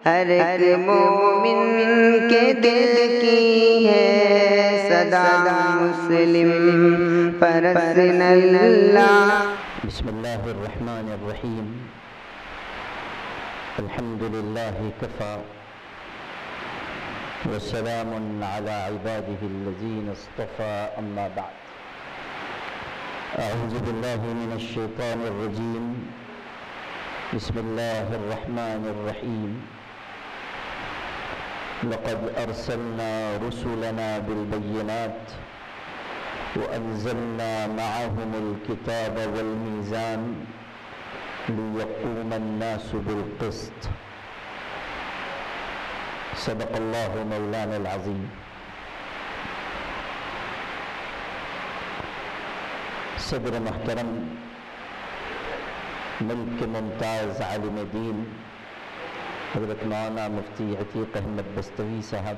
ہر ایک مومن کے دل کی ہے صدا مسلم پرسنل۔ بسم اللہ الرحمن الرحیم، الحمد للہ کفا وسلام علی عباده الذین اصطفى، اما بعد، اعوذ باللہ من الشیطان الرجیم، بسم اللہ الرحمن الرحیم۔ لقد ارسلنا رسلنا بالبینات وانزلنا معهم الكتاب والمیزان لیقوم الناس بالقسط، صدق اللہ مولانا العظیم۔ صدر محترم، ملک کے ممتاز عالم دین حضرت مولانا مفتی عتیق احمد بستوی صاحب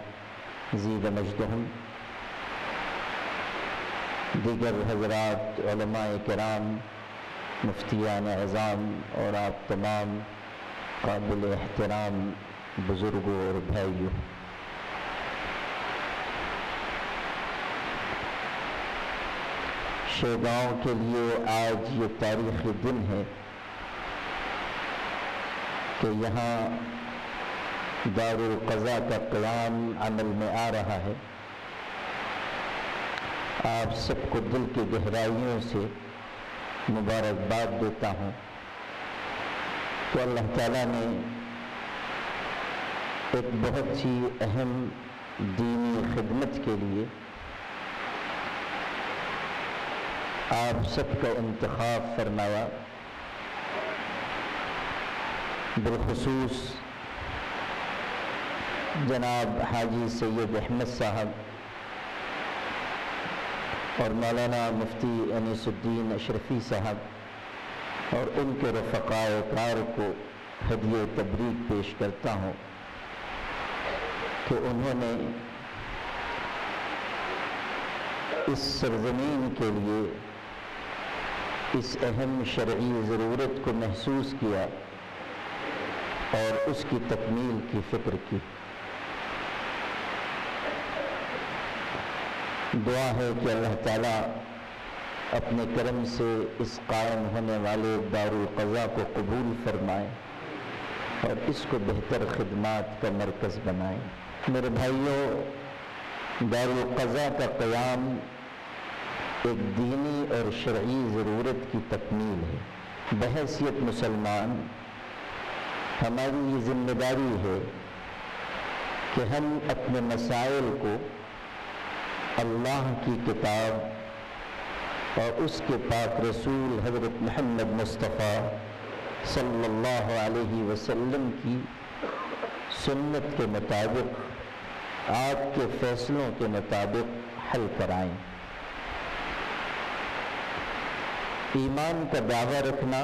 زید مجدہم، دیگر حضرات علماء کرام، مفتیان اعظام اور آپ تمام قابل احترام بزرگوں اور بھائیوں، شیگاؤں کے لیے آج یہ تاریخی دن ہے کہ یہاں دارالقضاء کا قیام عمل میں آ رہا ہے۔ آپ سب کو دل کی گہرائیوں سے مبارکباد دیتا ہوں کہ اللہ تعالیٰ نے ایک بہت ہی اہم دینی خدمت کے لیے آپ سب کا انتخاب فرمایا، بالخصوص جناب حاجی سید احمد صاحب اور مولانا مفتی انیس الدین اشرفی صاحب اور ان کے رفقاء کار کو ہدیہ تبریک پیش کرتا ہوں کہ انہوں نے اس سرزمین کے لیے اس اہم شرعی ضرورت کو محسوس کیا اور اس کی تکمیل کی فکر کی۔ دعا ہے کہ اللہ تعالیٰ اپنے کرم سے اس قائم ہونے والے دارالقضاء کو قبول فرمائے اور اس کو بہتر خدمات کا مرکز بنائے۔ میرے بھائیوں، دارالقضاء کا قیام ایک دینی اور شرعی ضرورت کی تکمیل ہے۔ بحیثیت مسلمان ہماری یہ ذمہ داری ہے کہ ہم اپنے مسائل کو اللہ کی کتاب اور اس کے پاک رسول حضرت محمد مصطفیٰ صلی اللہ علیہ وسلم کی سنت کے مطابق، آپ کے فیصلوں کے مطابق حل کرائیں۔ ایمان کا دعویٰ رکھنا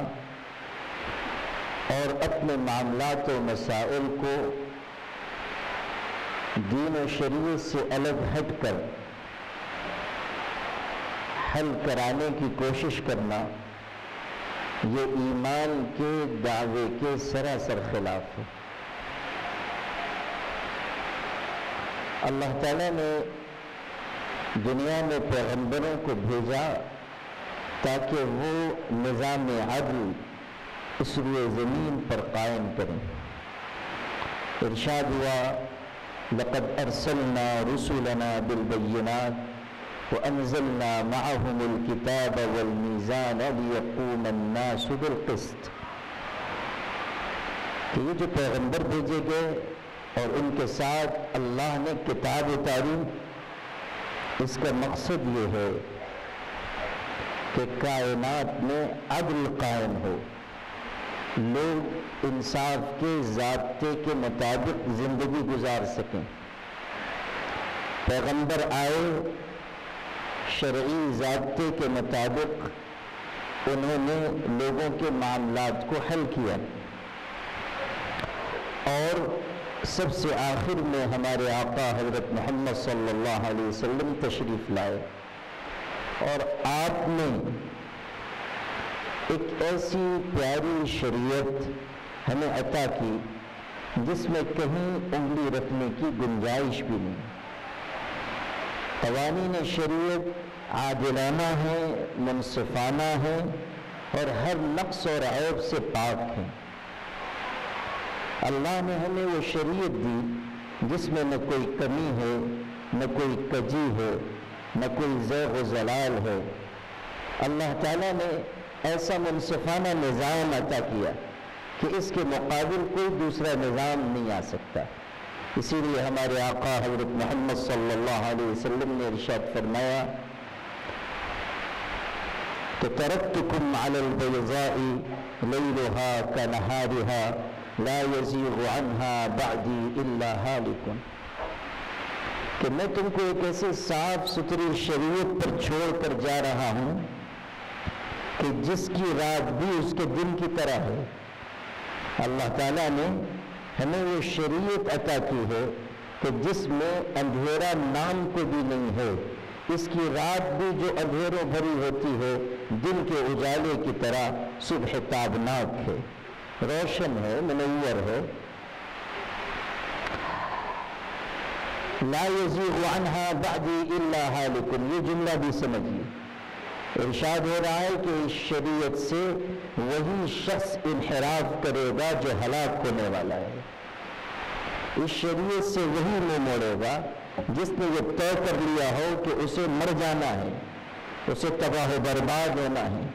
اور اپنے معاملات و مسائل کو دین و شریعت سے الگ ہٹ کر حل کرانے کی کوشش کرنا، یہ ایمان کے دعوے کے سراسر خلاف ہے۔ اللہ تعالیٰ نے دنیا میں پیغمبروں کو بھیجا تاکہ وہ نظام عدل اس روئے زمین پر قائم کریں۔ ارشاد ہوا، لقد ارسلنا رسلنا بالبینات وانزلنا معهم الكتاب والمیزان لیقوم الناس بالقسط، کہ یہ جو پیغمبر بھیجے گئے اور ان کے ساتھ اللہ نے کتاب اتاری، اس کا مقصد یہ ہے کہ کائنات میں عدل قائم ہو، لوگ انصاف کے ضابطے کے مطابق زندگی گزار سکیں۔ پیغمبر آئے، شرعی ضابطے کے مطابق انہوں نے لوگوں کے معاملات کو حل کیا، اور سب سے آخر میں ہمارے آقا حضرت محمد صلی اللہ علیہ وسلم تشریف لائے، اور آپ نے ایک ایسی پیاری شریعت ہمیں عطا کی جس میں کہیں انگلی رکھنے کی گنجائش بھی نہیں۔ قوانین شریعت عادلانہ ہیں، منصفانہ ہیں اور ہر نقص اور عیب سے پاک ہیں۔ اللہ نے ہمیں وہ شریعت دی جس میں نہ کوئی کمی ہے، نہ کوئی کجی ہے، نہ کوئی زیغ و زلال ہے۔ اللہ تعالیٰ نے ایسا منصفانہ نظام عطا کیا کہ اس کے مقابل کوئی دوسرا نظام نہیں آ سکتا۔ اسی لیے ہمارے آقا حضرت محمد صلی اللہ علیہ وسلم نے ارشاد فرمایا کہ ترکتکم علی البیضاء لیلہا کنہارہا لا یزیغ عنہا بعدی الا ہالک، کہ میں تم کو ایک ایسے صاف ستھری شریعت پر چھوڑ کر جا رہا ہوں کہ جس کی رات بھی اس کے دن کی طرح ہے۔ اللہ تعالیٰ نے ہمیں وہ شریعت عطا کی ہے کہ جس میں اندھیرا نام کو بھی نہیں ہے، اس کی رات بھی جو اندھیروں بھری ہوتی ہے دن کے اجالے کی طرح صبح تابناک ہے، روشن ہے، منور ہے۔ لا یزیغ عنہا بعدی الا ہالک، یہ جملہ بھی سمجھیے۔ ارشاد ہو رہا ہے کہ اس شریعت سے وہی شخص انحراف کرے گا جو ہلاک ہونے والا ہے، اس شریعت سے وہی منہ موڑے گا جس نے یہ طے کر لیا ہو کہ اسے مر جانا ہے، اسے تباہ و برباد ہونا ہے۔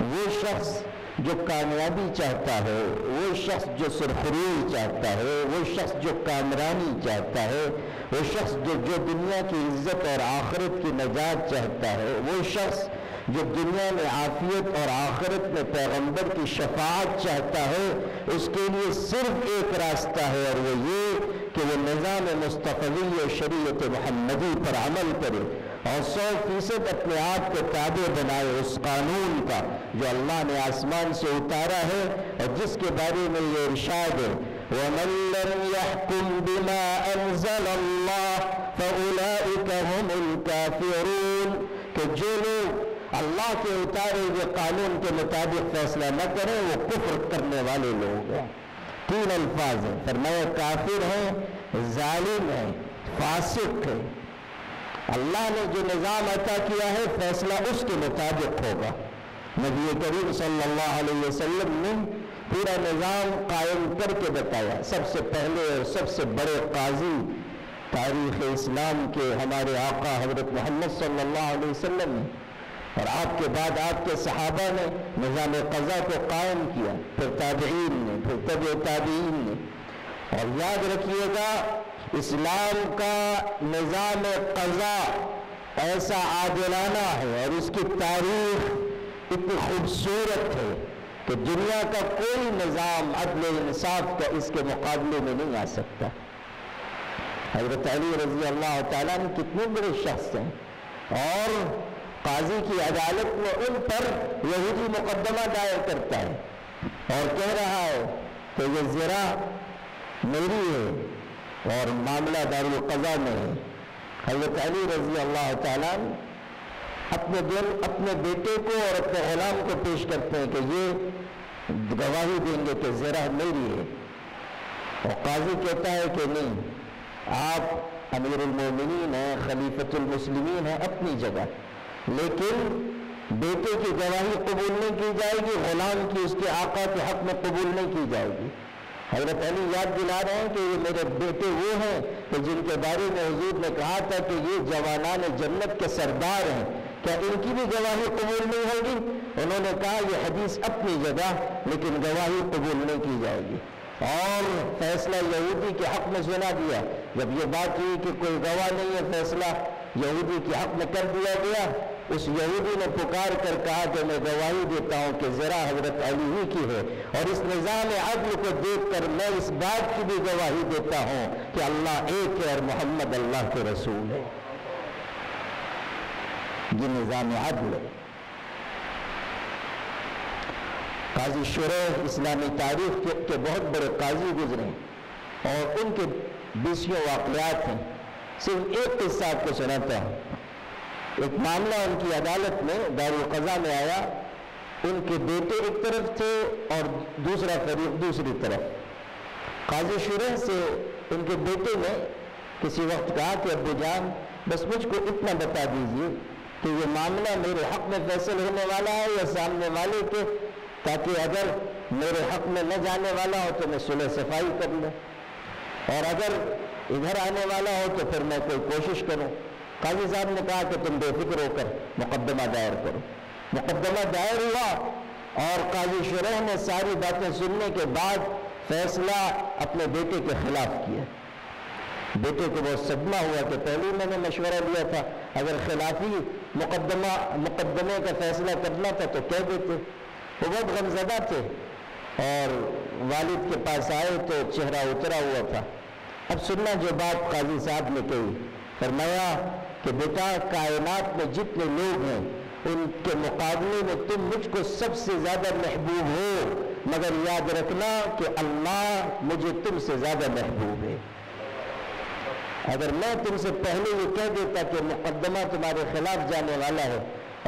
وہ شخص جو کامیابی چاہتا ہے، وہ شخص جو سرخروئی چاہتا ہے، وہ شخص جو کامرانی چاہتا ہے، وہ شخص جو دنیا کی عزت اور آخرت کی نجات چاہتا ہے، وہ شخص جو دنیا میں عافیت اور آخرت میں پیغمبر کی شفاعت چاہتا ہے، اس کے لیے صرف ایک راستہ ہے اور وہ یہ کہ وہ نظام مصطفی و شریعت محمدی پر عمل کرے اور 100% اپنے آپ کو تابع بنائے اس قانون کا جو اللہ نے آسمان سے اتارا ہے اور جس کے بارے میں یہ ارشاد ہے وَمَن لَّمْ يَحْكُمْ بِمَا أَنزَلَ اللَّهُ فَأُولَٰئِكَ هُمُ الْكَافِرُونَ، کہ جو لوگ اللہ کے اتارے ہوئے قانون کے مطابق فیصلہ نہ کریں وہ کفر کرنے والے لوگ ہیں۔ 3 الفاظ ہیں، فرمایا کافر ہیں، ظالم ہیں، فاسق ہیں۔ اللہ نے جو نظام عطا کیا ہے فیصلہ اس کے مطابق ہوگا۔ نبی کریم صلی اللہ علیہ وسلم نے پورا نظام قائم کر کے بتایا۔ سب سے پہلے اور سب سے بڑے قاضی تاریخ اسلام کے ہمارے آقا حضرت محمد صلی اللہ علیہ وسلم نے، اور آپ کے بعد آپ کے صحابہ نے نظام قضا کو قائم کیا، پھر تابعین نے، پھر تبع تابعین نے۔ اور یاد رکھیے گا اسلام کا نظام قضا ایسا عادلانہ ہے اور اس کی تاریخ اتنی خوبصورت ہے کہ دنیا کا کوئی نظام عدل و انصاف کا اس کے مقابلے میں نہیں آ سکتا۔ حضرت علی رضی اللہ تعالیٰ نے کتنے بڑے شخص ہیں، اور قاضی کی عدالت میں ان پر یہودی مقدمہ دائر کرتا ہے اور کہہ رہا ہے کہ یہ زرا میری ہے اور معاملہ دارالقضاء میں ہے۔ حضرت علی رضی اللہ تعالیٰ اپنے بیٹے کو اور اپنے غلام کو پیش کرتے ہیں کہ یہ گواہی دیں گے کہ زرا میری ہے، اور قاضی کہتا ہے کہ نہیں، آپ امیر المومنین ہیں، خلیفۃ المسلمین ہیں اپنی جگہ، لیکن بیٹے کی گواہی قبول نہیں کی جائے گی، غلام کی اس کے آقا کے حق میں قبول نہیں کی جائے گی۔ حضرت علی یاد دلا رہے ہیں کہ یہ میرے بیٹے وہ ہیں کہ جن کے بارے میں حضور نے کہا تھا کہ یہ جوانان جنت کے سردار ہیں، کیا ان کی بھی گواہی قبول نہیں ہوگی؟ انہوں نے کہا یہ حدیث اپنی جگہ لیکن گواہی قبول نہیں کی جائے گی، اور فیصلہ یہودی کے حق میں سنا دیا۔ جب یہ بات ہوئی کہ کوئی گواہ نہیں ہے، فیصلہ یہودی کے حق میں کر دیا گیا، اس یہودی نے پکار کر کہا کہ میں گواہی دیتا ہوں کہ ذرا حضرت علی ہی کی ہے، اور اس نظام عدل کو دیکھ کر میں اس بات کی بھی گواہی دیتا ہوں کہ اللہ ایک ہے اور محمد اللہ کے رسول ہے۔ یہ نظام عدل ہے۔ قاضی شریح اسلامی تاریخ کے بہت بڑے قاضی گزرے اور ان کے 20 واقعات ہیں۔ صرف ایک قصہ آپ کو سناتا ہوں۔ ایک معاملہ ان کی عدالت میں دارالقضاء میں آیا، ان کے بیٹے ایک طرف تھے اور دوسرا فریق دوسری طرف، قاضی شرح سے ان کے بیٹے نے کسی وقت کہا کہ ابو جان بس مجھ کو اتنا بتا دیجئے کہ یہ معاملہ میرے حق میں فیصل ہونے والا ہے یا سامنے والے کے، تاکہ اگر میرے حق میں نہ جانے والا ہو تو میں صلح صفائی کر لوں، اور اگر ادھر آنے والا ہو تو پھر میں کوئی کوشش کروں۔ قاضی صاحب نے کہا کہ تم بے فکر ہو کر مقدمہ دائر کرو۔ مقدمہ دائر ہوا اور قاضی شرح نے ساری باتیں سننے کے بعد فیصلہ اپنے بیٹے کے خلاف کیا۔ بیٹے کو بہت صدمہ ہوا کہ پہلے میں نے مشورہ لیا تھا، اگر خلافی مقدمے کا فیصلہ کرنا تھا تو کہہ دیتے۔ وہ بہت غمزدہ تھے اور والد کے پاس آئے تو چہرہ اترا ہوا تھا۔ اب سننا جو بات قاضی صاحب نے کہی، فرمایا کہ بیٹا کائنات میں جتنے لوگ ہیں ان کے مقابلے میں تم مجھ کو سب سے زیادہ محبوب ہو، مگر یاد رکھنا کہ اللہ مجھے تم سے زیادہ محبوب ہے۔ اگر میں تم سے پہلے یہ کہہ دیتا کہ مقدمہ تمہارے خلاف جانے والا ہے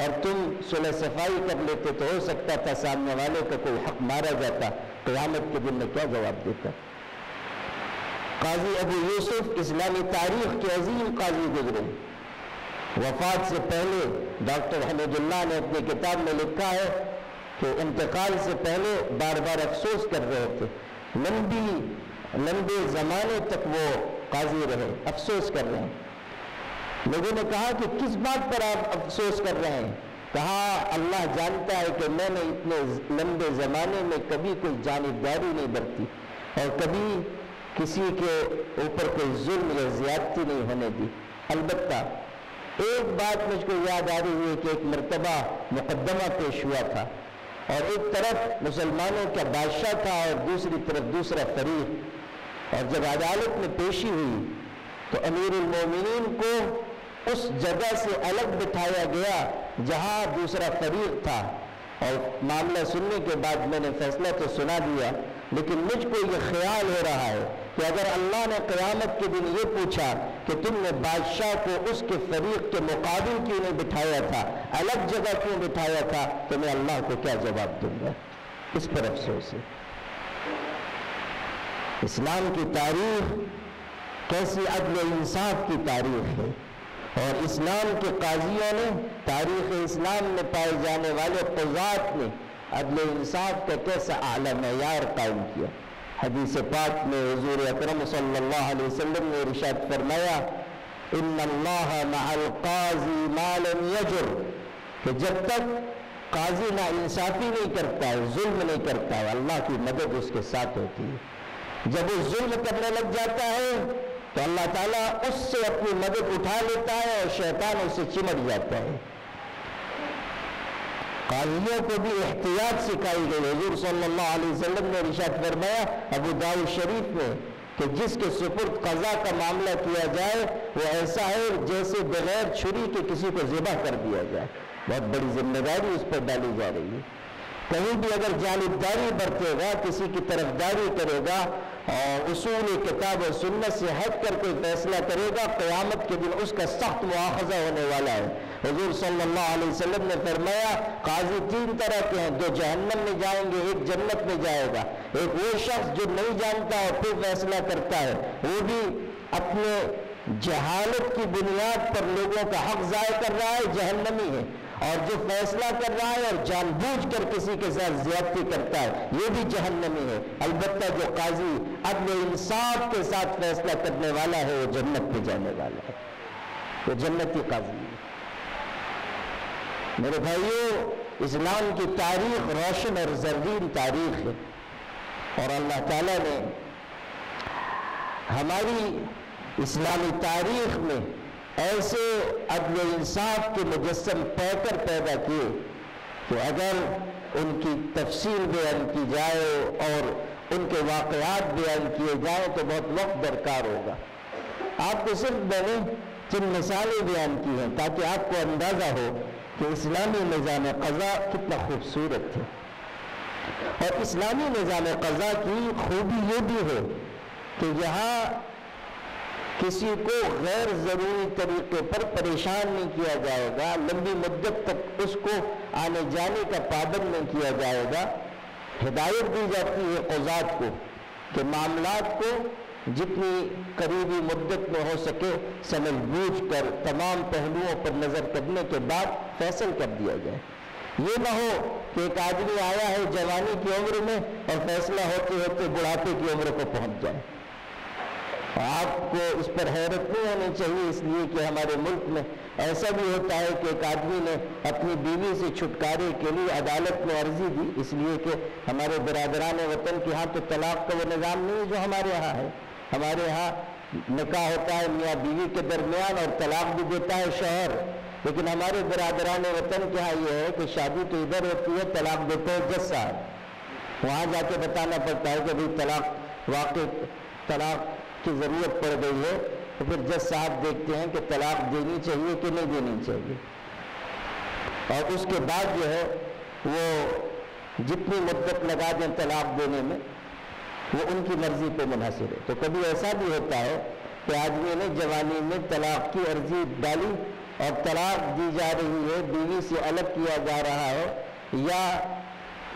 اور تم صلح صفائی کر لیتے تو ہو سکتا تھا سامنے والے کا کوئی حق مارا جاتا، قیامت کے دن میں کیا جواب دیتا۔ قاضی ابو یوسف اسلامی تاریخ کے عظیم قاضی گزرے۔ وفات سے پہلے ڈاکٹر حمید اللہ نے اپنی کتاب میں لکھا ہے کہ انتقال سے پہلے بار بار افسوس کر رہے تھے، لمبے زمانے تک وہ قاضی رہے، افسوس کر رہے ہیں۔ لوگوں نے کہا کہ کس بات پر آپ افسوس کر رہے ہیں؟ کہا اللہ جانتا ہے کہ میں نے اتنے لمبے زمانے میں کبھی کوئی جانبداری نہیں برتی اور کبھی کسی کے اوپر کوئی ظلم یا زیادتی نہیں ہونے دی۔ البتہ ایک بات مجھ کو یاد آ رہی ہے کہ ایک مرتبہ مقدمہ پیش ہوا تھا اور ایک طرف مسلمانوں کا بادشاہ تھا اور دوسری طرف دوسرا فریق، اور جب عدالت میں پیشی ہوئی تو امیر المومنین کو اس جگہ سے الگ بٹھایا گیا جہاں دوسرا فریق تھا، اور معاملہ سننے کے بعد میں نے فیصلہ تو سنا دیا، لیکن مجھ کو یہ خیال ہو رہا ہے کہ اگر اللہ نے قیامت کے دن یہ پوچھا کہ تم نے بادشاہ کو اس کے فریق کے مقابل کیوں نہیں بٹھایا تھا، الگ جگہ کیوں بٹھایا تھا، تو میں اللہ کو کیا جواب دوں گا؟ اس پر افسوس ہے۔ اسلام کی تاریخ کیسی عدل و انصاف کی تاریخ ہے، اور اسلام کے قاضیوں نے، تاریخ اسلام میں پائے جانے والے قضات نے عدل و انصاف کا کیسا اعلیٰ معیار قائم کیا۔ حدیث پاک میں حضور اکرم صلی اللہ علیہ وسلم نے ارشاد فرمایا ان اللہ مع القاضی ما لم یجر، کہ جب تک قاضی نا انصافی نہیں کرتا ہے، ظلم نہیں کرتا ہے، اللہ کی مدد اس کے ساتھ ہوتی ہے۔ جب وہ ظلم کرنے لگ جاتا ہے تو اللہ تعالیٰ اس سے اپنی مدد اٹھا لیتا ہے اور شیطان اس سے چمٹ جاتا ہے۔ قاضیوں کو بھی احتیاط سکھائی گئی۔ حضور صلی اللہ علیہ وسلم نے ارشاد فرمایا ابو داؤد شریف میں کہ جس کے سپرد قضا کا معاملہ کیا جائے وہ ایسا ہے جیسے بغیر چھری کے کسی کو ذبح کر دیا جائے۔ بہت بڑی ذمہ داری اس پر ڈالی جا رہی ہے۔ کہیں بھی اگر جانبداری برتے گا، کسی کی طرفداری کرے گا اور اصول کتاب و سنت سے ہٹ کر کوئی فیصلہ کرے گا، قیامت کے دن اس کا سخت مواخذہ ہونے والا ہے۔ حضور صلی اللہ علیہ وسلم نے فرمایا قاضی تین طرح کے ہیں، دو جہنم میں جائیں گے، ایک جنت میں جائے گا۔ ایک وہ شخص جو نہیں جانتا اور پھر فیصلہ کرتا ہے، وہ بھی اپنے جہالت کی بنیاد پر لوگوں کا حق ضائع کر رہا ہے، جہنمی ہے۔ اور جو فیصلہ کر رہا ہے اور جان بوجھ کر کسی کے ساتھ زیادتی کرتا ہے، یہ بھی جہنمی ہے۔ البتہ جو قاضی عدل و انصاف کے ساتھ فیصلہ کرنے والا ہے وہ جنت میں جانے والا ہے، وہ جنتی قاضی ہے۔ میرے بھائیو، اسلام کی تاریخ روشن اور زرین تاریخ ہے، اور اللہ تعالیٰ نے ہماری اسلامی تاریخ میں ایسے عدل و انصاف کے مجسم پیکر پیدا کیے کہ اگر ان کی تفصیل بیان کی جائے اور ان کے واقعات بیان کیے جائیں تو بہت وقت درکار ہوگا۔ آپ کو صرف میں نے چند مثالیں بیان کی ہیں تاکہ آپ کو اندازہ ہو کہ اسلامی نظام قضا کتنا خوبصورت ہے۔ اور اسلامی نظام قضا کی خوبی یہ بھی ہے کہ یہاں کسی کو غیر ضروری طریقے پر پریشان نہیں کیا جائے گا، لمبی مدت تک اس کو آنے جانے کا پابند نہیں کیا جائے گا۔ ہدایت دی جاتی ہے قضات کو کہ معاملات کو جتنی قریبی مدت میں ہو سکے سمجھ بوجھ کر تمام پہلوؤں پر نظر کرنے کے بعد فیصل کر دیا جائے۔ یہ نہ ہو کہ ایک آدمی آیا ہے جوانی کی عمر میں اور فیصلہ ہوتے ہوتے بڑھاپے کی عمر کو پہنچ جائے۔ آپ کو اس پر حیرت نہیں ہونی چاہیے، اس لیے کہ ہمارے ملک میں ایسا بھی ہوتا ہے کہ ایک آدمی نے اپنی بیوی سے چھٹکارے کے لیے عدالت میں عرضی دی، اس لیے کہ ہمارے برادران وطن کے ہاں تو طلاق کا وہ نظام نہیں ہے جو ہمارے یہاں ہے۔ ہمارے ہاں نکاح ہوتا ہے میاں بیوی کے درمیان اور طلاق بھی دیتا ہے شوہر، لیکن ہمارے برادران وطن کے ہاں یہ ہے کہ شادی تو ادھر ہوتی ہے، طلاق دیتے ہیں جج صاحب، وہاں جا کے بتانا پڑتا ہے کہ بھئی طلاق واقع طلاق کی ضرورت پڑ گئی ہے، تو پھر جج صاحب دیکھتے ہیں کہ طلاق دینی چاہیے کہ نہیں دینی چاہیے، اور اس کے بعد جو ہے وہ جتنی مدت لگا دیں طلاق دینے میں وہ ان کی مرضی پہ منحصر ہے۔ تو کبھی ایسا بھی ہوتا ہے کہ آدمی نے جوانی میں طلاق کی عرضی ڈالی اور طلاق دی جا رہی ہے، بیوی سے الگ کیا جا رہا ہے یا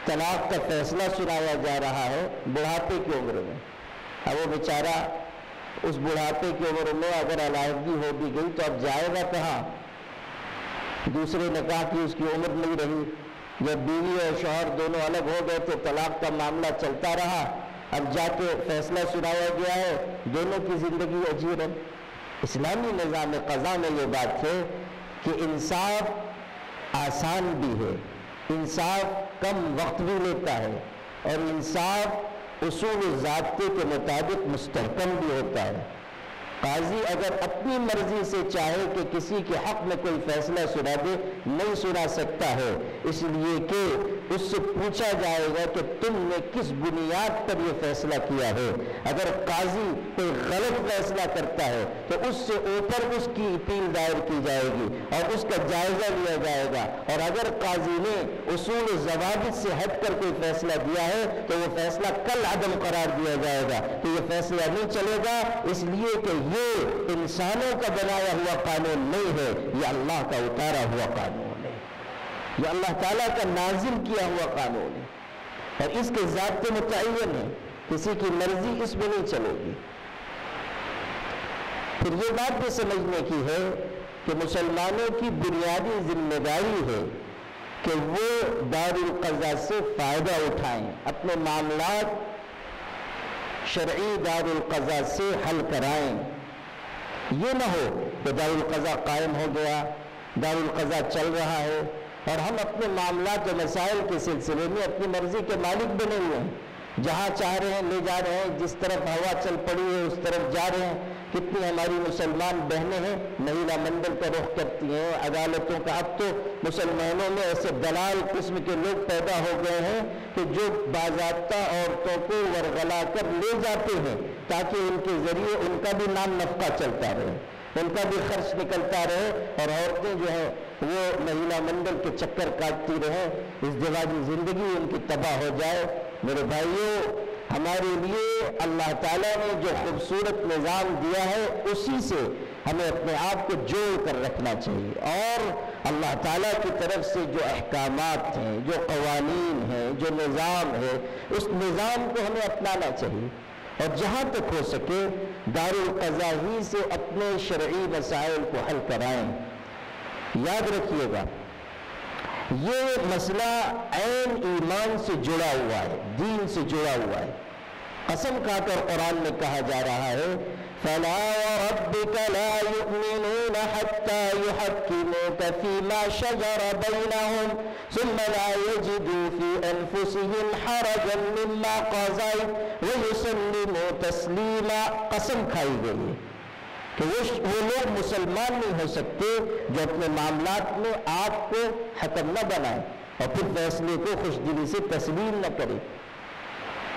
طلاق کا فیصلہ سنایا جا رہا ہے بڑھاپے کی عمر میں۔ اب وہ بیچارہ اس بڑھاپے کی عمر میں اگر علیحدگی ہو بھی گئی تو اب جائے گا کہاں؟ دوسرے نکاح کی اس کی عمر نہیں رہی، جب بیوی اور شوہر دونوں الگ ہو گئے تو طلاق کا معاملہ چلتا رہا، اب جا کے فیصلہ سنایا گیا ہے، دونوں کی زندگی اجیر ہے۔ اسلامی نظام قضا میں یہ بات ہے کہ انصاف آسان بھی ہے، انصاف کم وقت بھی لیتا ہے، اور انصاف اصول ضابطے کے مطابق مستحکم بھی ہوتا ہے۔ قاضی اگر اپنی مرضی سے چاہے کہ کسی کے حق میں کوئی فیصلہ سنا دے، نہیں سنا سکتا ہے، اس لیے کہ اس سے پوچھا جائے گا کہ تم نے کس بنیاد پر یہ فیصلہ کیا ہے۔ اگر قاضی کوئی غلط فیصلہ کرتا ہے تو اس سے اوپر اس کی اپیل دائر کی جائے گی اور اس کا جائزہ لیا جائے گا، اور اگر قاضی نے اصول و ضوابط سے ہٹ کر کوئی فیصلہ دیا ہے تو وہ فیصلہ کل عدم قرار دیا جائے گا کہ یہ فیصلہ نہیں چلے گا، اس لیے کہ یہ انسانوں کا بنایا ہوا قانون نہیں ہے، یہ اللہ کا اتارا ہوا قانون ہے، یہ اللہ تعالیٰ کا نازل کیا ہوا قانون ہے، اور اس کے ضابطے متعین ہیں، کسی کی مرضی اس میں نہیں چلے گی۔ پھر یہ بات بھی سمجھنے کی ہے کہ مسلمانوں کی بنیادی ذمہ داری ہے کہ وہ دارالقضاء سے فائدہ اٹھائیں، اپنے معاملات شرعی دارالقضاء سے حل کرائیں۔ یہ نہ ہو کہ دارالقضاء قائم ہو گیا، دارالقضاء چل رہا ہے اور ہم اپنے معاملات و مسائل کے سلسلے میں اپنی مرضی کے مالک بنے ہوئے ہیں، جہاں چاہ رہے ہیں لے جا رہے ہیں، جس طرف ہوا چل پڑی ہے اس طرف جا رہے ہیں۔ کتنی ہماری مسلمان بہنیں ہیں مہیلا منڈل کا رخ کرتی ہیں، عدالتوں کا۔ اب تو مسلمانوں میں ایسے دلال قسم کے لوگ پیدا ہو گئے ہیں کہ جو باضابطہ عورتوں کو ورغلا کر لے جاتے ہیں تاکہ ان کے ذریعے ان کا بھی نام نفقہ چلتا رہے، ان کا بھی خرچ نکلتا رہے، اور عورتیں جو ہیں وہ مہیلا منڈل کے چکر کاٹتی رہیں، ازدواجی زندگی ان کی تباہ ہو جائے۔ میرے بھائیوں، ہمارے لیے اللہ تعالیٰ نے جو خوبصورت نظام دیا ہے اسی سے ہمیں اپنے آپ کو جوڑ کر رکھنا چاہیے، اور اللہ تعالیٰ کی طرف سے جو احکامات ہیں، جو قوانین ہیں، جو نظام ہے، اس نظام کو ہمیں اپنانا چاہیے، اور جہاں تک ہو سکے دارالقضاء ہی سے اپنے شرعی مسائل کو حل کرائیں۔ یاد رکھیے گا یہ مسئلہ عین ایمان سے جڑا ہوا ہے، دین سے جڑا ہوا ہے۔ قسم کھا کر قرآن میں کہا جا رہا ہے فَلَا وَرَبِّكَ لَا يُؤْمِنُونَ حَتَّى يُحَكِّمُوكَ فِي مَا شَجَرَ بَيْنَهُمْ ثُمَّ لَا يَجِدُوا فِي أَنفُسِهِمْ حَرَجًا مِّمَّا قَضَيْتَ وَيُسَلِّمُوا تَسْلِيمًا۔ قسم کھائی گئی ہے کہ وہ لوگ مسلمان نہیں ہو سکتے جو اپنے معاملات میں آپ کو حکم نہ بنائیں اور پھر فیصلے کو خوش دلی سے تسلیم نہ کریں۔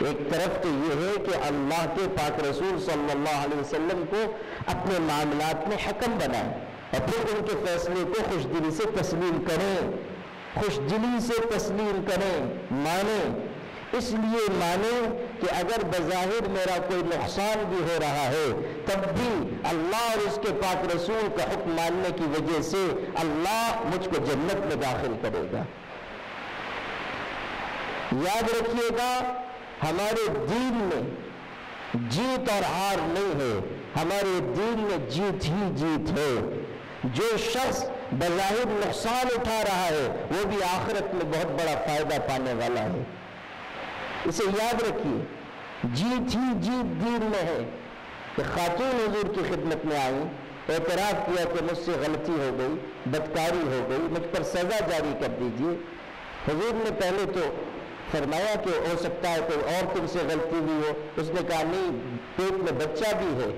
ایک طرف تو یہ ہے کہ اللہ کے پاک رسول صلی اللہ علیہ وسلم کو اپنے معاملات میں حکم بنائیں اور پھر ان کے فیصلے کو خوش دلی سے تسلیم کریں، خوش دلی سے تسلیم کریں، مانیں۔ اس لیے مانیں کہ اگر بظاہر میرا کوئی نقصان بھی ہو رہا ہے تب بھی اللہ اور اس کے پاک رسول کا حکم ماننے کی وجہ سے اللہ مجھ کو جنت میں داخل کرے گا۔ یاد رکھیے گا ہمارے دین میں جیت اور ہار نہیں ہے، ہمارے دین میں جیت ہی جیت ہے۔ جو شخص بظاہر نقصان اٹھا رہا ہے وہ بھی آخرت میں بہت بڑا فائدہ پانے والا ہے، اسے یاد رکھیے۔ جیت ہی جیت دین میں ہے۔ کہ خاتون حضور کی خدمت میں آئی، اعتراف کیا کہ مجھ سے غلطی ہو گئی، بدکاری ہو گئی، مجھ پر سزا جاری کر دیجیے۔ حضور نے پہلے تو فرمایا کہ ہو سکتا ہے کوئی اور تم سے غلطی ہوئی ہو، اس نے کہا نہیں پیٹ میں بچہ بھی ہے،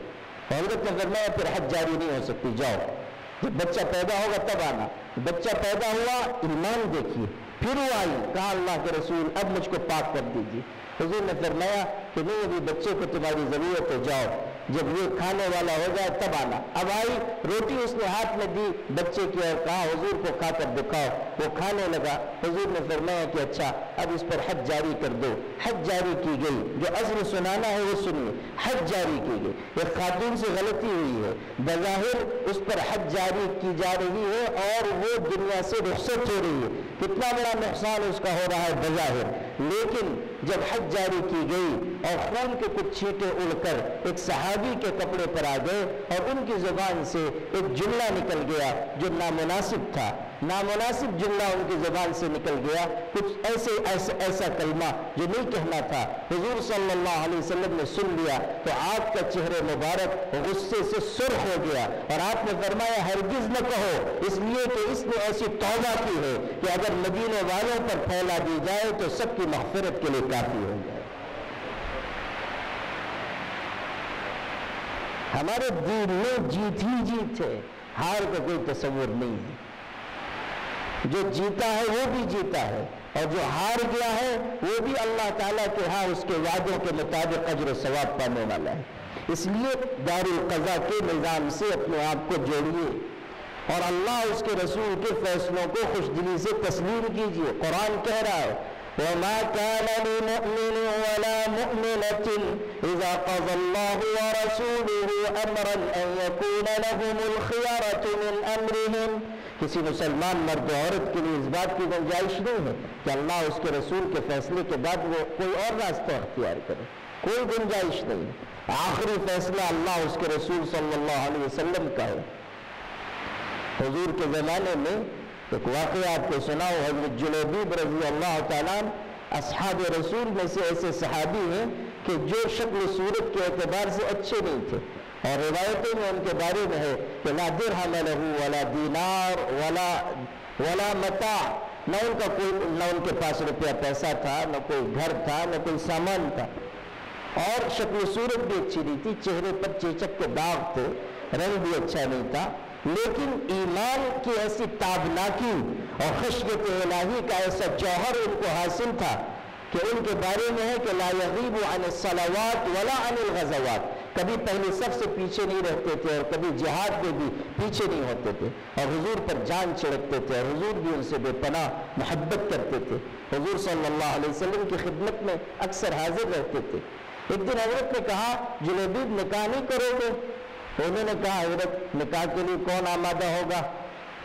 حضرت نے فرمایا پھر حد جاری نہیں ہو سکتی، جاؤ جب بچہ پیدا ہوگا تب آنا۔ بچہ پیدا ہوا، ایمان دیکھیے، پھر وہ آئی، کہا اللہ کے رسول اب مجھ کو پاک کر دیجیے۔ حضور نے فرمایا کہ نہیں ابھی بچے کو تمہاری ضرورت ہے، جاؤ جب یہ کھانے والا ہو جائے تب آنا۔ اب آئی، روٹی اس نے ہاتھ میں دی بچے کی اور کہا حضور کو کھا کر دکھاؤ، وہ کھانے لگا۔ حضور نے فرمایا کہ اچھا اب اس پر حد جاری کر دو۔ حد جاری کی گئی، جو عزم سنانا ہے وہ سنیے، حد جاری کی گئی۔ ایک خاتون سے غلطی ہوئی ہے، بظاہر اس پر حد جاری کی جا رہی ہے اور وہ دنیا سے رخصت ہو رہی ہے، کتنا بڑا نقصان اس کا ہو رہا ہے بظاہر، لیکن جب حد جاری کی گئی اور خون کے کچھ چھینٹے اڑ کر ایک صحابی کے کپڑے پر آ گئے اور ان کی زبان سے ایک جملہ نکل گیا جو نامناسب تھا، نامناسب جملہ ان کی زبان سے نکل گیا، کچھ ایسا کلمہ جو نہیں کہنا تھا، حضور صلی اللہ علیہ وسلم نے سن لیا تو آپ کا چہرہ مبارک غصے سے سرخ ہو گیا اور آپ نے فرمایا ہرگز نہ کہو، اس لیے کہ اس نے ایسی توبہ کی ہے کہ اگر مدینے والوں پر پھیلا دی جائے تو سب کی مغفرت کے لیے کافی ہو جائے۔ ہمارے دین میں جیت ہی جیت ہے، ہار کا کوئی تصور نہیں ہے۔ جو جیتا ہے وہ بھی جیتا ہے اور جو ہار گیا ہے وہ بھی اللہ تعالیٰ کے ہاں اس کے وعدوں کے مطابق اجر و ثواب پانے والا ہے۔ اس لیے دارالقضاء کے نظام سے اپنے آپ کو جوڑیے اور اللہ اس کے رسول کے فیصلوں کو خوش دلی سے تسلیم کیجیے۔ قرآن کہہ رہا ہے وَمَا كَانَ لِمُؤْمِنٍ وَلَا مُؤْمِنَةٍ إِذَا قَضَى اللَّهُ وَرَسُولُهُ أَمْرًا أَن يَكُونَ لَهُمُ الْخِيَرَةُ مِنْ أَمْرِهِمْ۔ کسی مسلمان مرد و عورت کے لیے اس بات کی گنجائش نہیں ہے کہ اللہ اس کے رسول کے فیصلے کے بعد وہ کوئی اور راستہ اختیار کرے، کوئی گنجائش نہیں ہے۔ آخری فیصلہ اللہ اس کے رسول صلی اللہ علیہ وسلم کا ہے۔ حضور کے زمانے میں ایک واقعہ آپ کو سناؤ، حضرت جلیبیب رضی اللہ تعالیٰ اصحاب رسول میں سے ایسے صحابی ہیں کہ جو شکل صورت کے اعتبار سے اچھے نہیں تھے، اور روایتوں میں ان کے بارے میں ہے کہ لا درہم لہ ولا دینار ولا متاع، نہ ان کے پاس روپیہ پیسہ تھا، نہ کوئی گھر تھا، نہ کوئی سامان تھا، اور شکل صورت بھی اچھی نہیں تھی، چہرے پر چیچک کے داغ تھے، رنگ بھی اچھا نہیں تھا، لیکن ایمان کی ایسی تابناکی اور خشیت الہی کا ایسا جوہر ان کو حاصل تھا کہ ان کے بارے میں ہے کہ لا یغیب عن الصلوات ولا عن الغزوات، کبھی پہلی صف سے پیچھے نہیں رہتے تھے اور کبھی جہاد میں بھی پیچھے نہیں ہوتے تھے، اور حضور پر جان چھڑکتے تھے اور حضور بھی ان سے بے پناہ محبت کرتے تھے، حضور صلی اللہ علیہ وسلم کی خدمت میں اکثر حاضر رہتے تھے۔ ایک دن حضرت نے کہا جلیبیب نکاح نہیں کرو گے؟ انہوں نے کہا حضرت نکاح کے لیے کون آمادہ ہوگا؟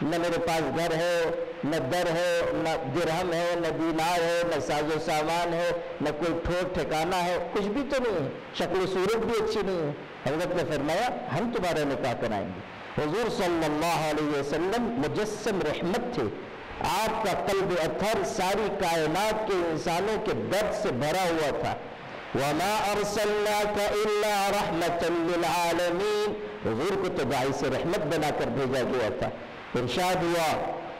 نہ میرے پاس گھر ہے، نہ در ہے، نہ درہم ہے، نہ دینار ہے، نہ ساز و سامان ہے، نہ کوئی ٹھوٹ ٹھکانہ ہے، کچھ بھی تو نہیں ہے، شکل و صورت بھی اچھی نہیں ہے۔ حضرت نے فرمایا ہم تمہارا نکاح کرائیں گے۔ حضور صلی اللہ علیہ وسلم مجسم رحمت تھے، آپ کا قلب اطہر ساری کائنات کے انسانوں کے درد سے بھرا ہوا تھا۔ وَمَا أَرْسَلْنَاكَ إِلَّا رَحْمَةً لِّلْعَالَمِينَ، حضور کو تو باعث رحمت بنا کر بھیجا گیا تھا۔ ارشاد ہوا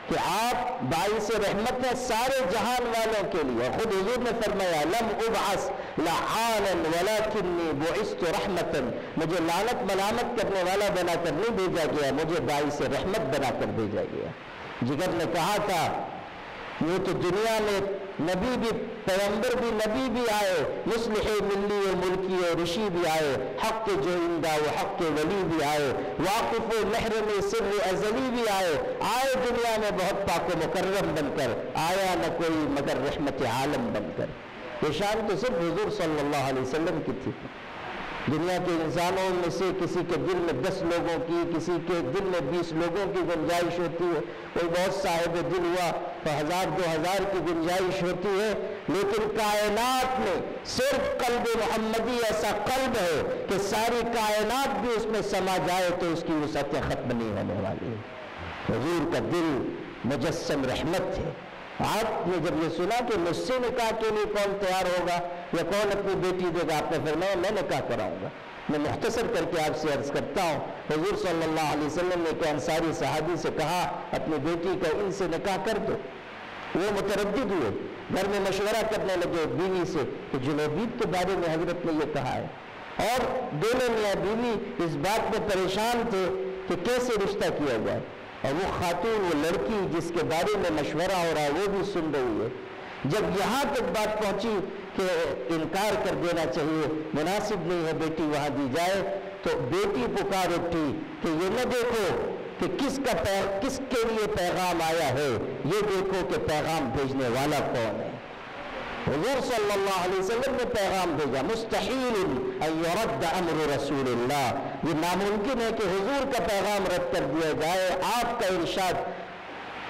کہ آپ باعث رحمت ہیں سارے جہان والوں کے لیے، اور خود حضور نے فرمایا لم ابعث لعانا ولکنی بعثت رحمتا، مجھے لعنت ملامت کرنے والا بنا کر نہیں بھیجا گیا، مجھے باعث رحمت بنا کر بھیجا گیا۔ جگر نے کہا تھا یہ تو دنیا میں نبی بھی، پیغمبر بھی، نبی بھی آئے، مصلح ملی و ملکی و رشی بھی آئے، حق جوہندہ و حق ولی بھی آئے، واقف و محرم سر ازلی بھی آئے دنیا میں بہت پاک و مکرم بن کر، آیا نہ کوئی مگر رحمت عالم بن کر۔ یہ شان تو صرف حضور صلی اللہ علیہ وسلم کی تھی۔ دنیا کے انسانوں میں سے کسی کے دل میں 10 لوگوں کی، کسی کے دل میں 20 لوگوں کی گنجائش ہوتی ہے، کوئی بہت صاحب دل ہوا تو 1000 2000 کی گنجائش ہوتی ہے، لیکن کائنات میں صرف قلب محمدی ایسا قلب ہے کہ ساری کائنات بھی اس میں سما جائے تو اس کی وسعتیں ختم نہیں ہونے والی ہے۔ حضور کا دل مجسم رحمت ہے۔ آپ نے جب یہ سنا کہ مجھ سے نکاح کے لیے کون تیار ہوگا یا کون اپنی بیٹی دے گا، آپ نے فرمایا میں نکاح کراؤں گا۔ میں مختصر کر کے آپ سے عرض کرتا ہوں، حضور صلی اللہ علیہ وسلم نے کہ انصاری صحابی سے کہا اپنی بیٹی کا ان سے نکاح کر دو، وہ متردد ہوئے، گھر میں مشورہ کرنے لگے بیوی سے کہ جلیبیب کے بارے میں حضرت نے یہ کہا ہے، اور دونوں میاں بیوی اس بات میں پریشان تھے کہ کیسے رشتہ کیا جائے، اور وہ خاتون، وہ لڑکی جس کے بارے میں مشورہ ہو رہا ہے وہ بھی سن رہی ہے۔ جب یہاں تک بات پہنچی کہ انکار کر دینا چاہیے، مناسب نہیں ہے بیٹی وہاں دی جائے، تو بیٹی پکار اٹھی کہ یہ نہ دیکھو کہ کس کے لیے پیغام آیا ہے، یہ دیکھو کہ پیغام بھیجنے والا کون ہے۔ حضور صلی اللہ علیہ وسلم نے پیغام بھیجا، مستحیل ان یرد امر رسول اللہ، یہ ناممکن ہے کہ حضور کا پیغام رد کر دیا جائے، آپ کا ارشاد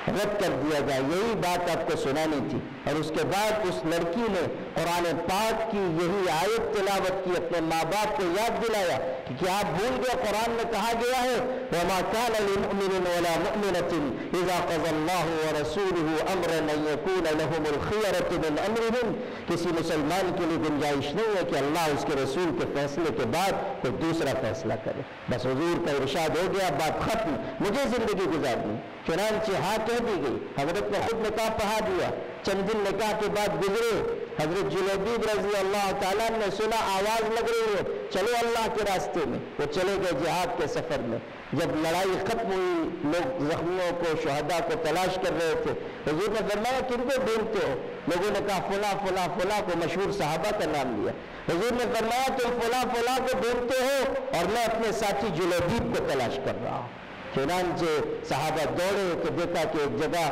رد کر دیا جائے، یہی بات آپ کو سنانی تھی۔ اور اس کے بعد اس لڑکی نے قرآن پاک کی یہی آیت تلاوت کی، اپنے ماں باپ کو یاد دلایا کہ کیا آپ بھول گئے قرآن میں کہا گیا ہے وَمَا كَانَ لِمُؤْمِنٍ وَلَا مُؤْمِنَةٍ إِذَا قَضَى اللَّهُ وَرَسُولُهُ أَمْرًا أَن يَكُونَ لَهُمُ الْخِيَرَةُ مِنْ أَمْرِهِمْ، کسی مسلمان کے لیے گنجائش نہیں ہے کہ اللہ اس کے رسول کے فیصلے کے بعد کوئی دوسرا فیصلہ کرے۔ بس حضور کا ارشاد ہو گیا، بات ختم، مجھے زندگی گزارنی، چنانچہ ہاں کہہ دی گئی۔ حضرت نے خود نکاح پڑھا دیا، چند دن نکاح کے بعد گزرے، حضرت جلیبیب رضی اللہ تعالیٰ نے سنا آواز لگ رہی ہے، چلو اللہ کے راستے میں، وہ چلے گئے جہاد کے سفر میں۔ جب لڑائی ختم ہوئی، لوگ زخمیوں کو، شہداء کو تلاش کر رہے تھے، حضور نے فرمایا کن کو ڈھونڈتے ہو؟ لوگوں نے کہا فلاں فلاں فلاں کو، مشہور صحابہ کا نام لیا۔ حضور نے فرمایا تم فلاں فلاں کو ڈھونڈتے ہو اور میں اپنے ساتھی جلیبیب کو تلاش کر رہا ہوں۔ چنانچہ صحابہ دوڑے کہ دیکھا کہ ایک جگہ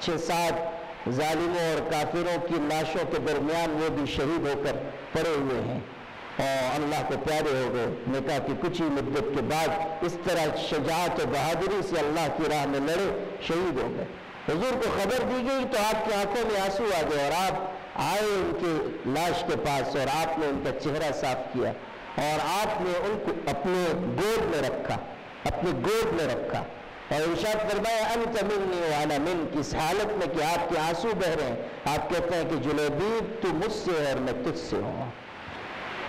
6-7 ظالموں اور کافروں کی لاشوں کے درمیان وہ بھی شہید ہو کر پڑے ہوئے ہیں اور اللہ کو پیارے ہو گئے۔ نکاح کی کچھ ہی مدت کے بعد اس طرح شجاعت و بہادری سے اللہ کی راہ میں لڑے، شہید ہو گئے۔ حضور کو خبر دی گئی تو آپ کی آنکھوں میں آنسو آ گئے اور آپ آئے ان کی لاش کے پاس اور آپ نے ان کا چہرہ صاف کیا اور آپ نے ان کو اپنے گود میں رکھا، اپنی گود میں رکھا اور ارشاد فرمایا انت منی وانا منک، اس حالت میں کہ آپ کے آنسو بہ رہے ہیں، آپ کہتے ہیں کہ جلیبیب تو مجھ سے ہے اور میں تجھ سے ہوں۔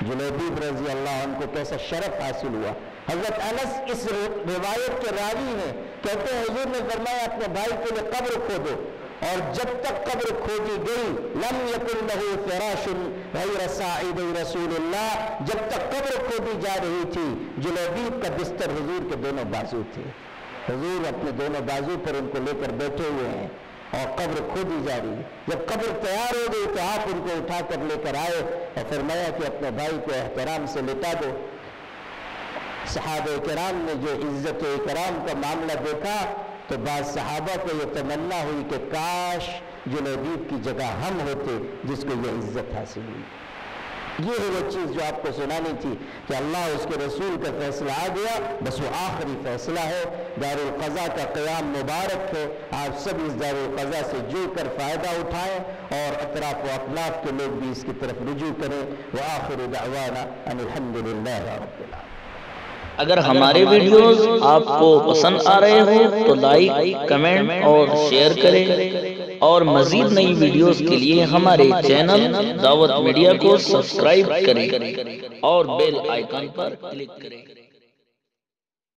جلیبیب رضی اللہ عنہ کو کیسا شرف حاصل ہوا۔ حضرت انس اس روایت کے راوی ہیں، کہتے ہیں حضور نے فرمایا اپنے بھائی کے لیے قبر کھودو، اور جب تک قبر کھودی گئی لم یکن لہ فراش غیر صاعد رسول اللہ، جب تک قبر کھودی جا رہی تھی جلیبیب کا بستر حضور کے دونوں بازو تھے، حضور اپنے دونوں بازو پر ان کو لے کر بیٹھے ہوئے ہیں اور قبر کھودی جا رہی ہے۔ جب قبر تیار ہو گئی تو آپ ان کو اٹھا کر لے کر آئے اور فرمایا کہ اپنے بھائی کو احترام سے لٹا دو۔ صحابہ کرام نے جو عزت و اکرام کا معاملہ دیکھا تو بعض صحابہ کو یہ تمنا ہوئی کہ کاش جلیبیب کی جگہ ہم ہوتے جس کو یہ عزت حاصل ہوئی۔ یہ ہے وہ چیز جو آپ کو سنانی تھی کہ اللہ اس کے رسول کا فیصلہ آ گیا، بس وہ آخری فیصلہ ہے۔ دارالقضاء کا قیام مبارک ہے، آپ سب اس دارالقضاء سے جڑ کر فائدہ اٹھائیں اور اطراف و اطلاف کے لوگ بھی اس کی طرف رجوع کریں۔ وآخر دعوانا ان الحمدللہ رب العالمین۔ اگر ہمارے ویڈیوز آپ کو پسند آ رہے ہوں تو لائک، کمنٹ اور شیئر کریں، اور مزید نئی ویڈیوز کے لیے ہمارے چینل دعوت میڈیا کو سبسکرائب کریں اور بیل آئیکن پر کلک کریں۔